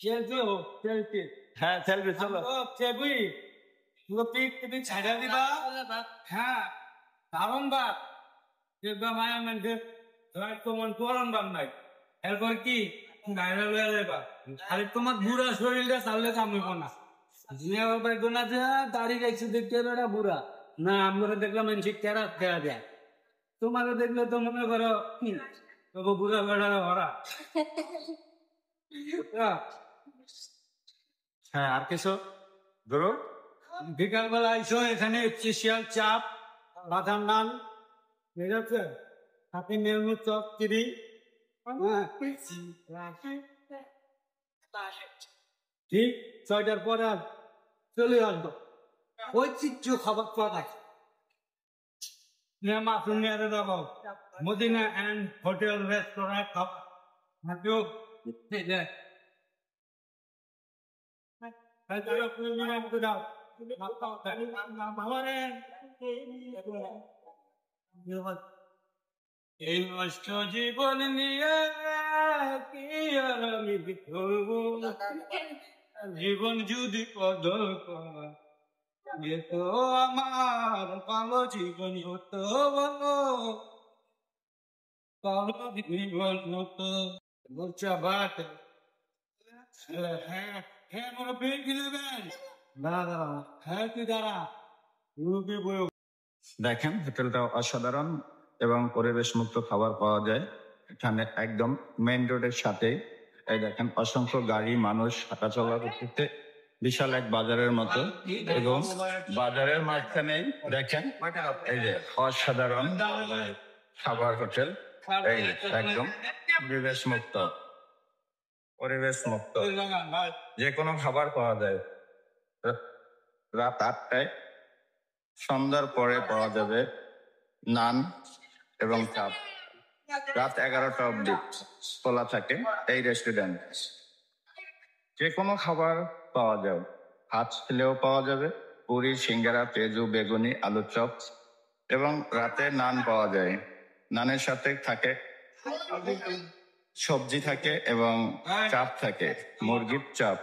Selfie হোক, selfie. হ্যাঁ selfie চলো। সেলফি পুরো পিক টিপি ছাড়া দিবা। হ্যাঁ দারুণ বাদ দেখবা মায়া মানে তোমার করণ বান নাই এরপর কি ভাইরাল হয়ে যাবা। আরে তোমার বুড়া শরীরটা চাললে কামড়ব না। জিয়া বাবা গোনা যা দাড়ি গাইছে দেখতে বেড়া বুড়া না আমরা দেখলাম ঠিক তেরা তেরা দেয়। তোমাকে দেখলে তো মনে করো তবু বুড়া বেড়া ভরা। হ্যাঁ আর কিছু ধরো বিকাল বেলা আইসো এখানে স্পেশাল চাপ বাদাম নান ঠিক আছে হাতে মেরুন চপ চিড়ি ঠিক 6টার পরে আর চলে আসবো ঐতিহ্য খাবার পাওয়া মাশরুম নিয়ে দেবো মদিনা অ্যান্ড হোটেল রেস্টুরেন্ট এই নষ্ট জীবন নিয়ে কি আর আমি করবো জীবন যদি কদর এ তো আমার ভালো জীবন হতো ভালো জীবন হতো বলছে বাট হ্যাঁ হ্যাঁ বড় পেন কি দেবেন দাঁড়া দাঁড়া হ্যাঁ তুই দাঁড়া দেখেন হোটেলটা অসাধারণ এবং পরিবেশ মুক্ত খাবার পাওয়া যায় এখানে একদম মেইন রোডের সাথে। এই দেখেন অসংখ্য গাড়ি মানুষ হাঁটাচলা করতে বিশাল এক বাজারের মতো এবং বাজারের মাঝখানে দেখেন এই যে অসাধারণ খাবার হোটেল এই একদম পরিবেশ মুক্ত যে কোনো খাবার পাওয়া যায়। রাত 8টায় সন্ধ্যার পরে পাওয়া যাবে নান এবং চাপ। রাত 11টা অবধি খোলা থাকে এই রেস্টুরেন্ট। যে কোনো খাবার পাওয়া যাবে, ভাত খেলেও পাওয়া যাবে, পুরি সিঙ্গারা পেঁয়াজু বেগুনি আলুর চপ এবং রাতে নান পাওয়া যায়। নানের সাথে থাকে সবজি থাকে এবং চাপ থাকে মুরগির চাপ।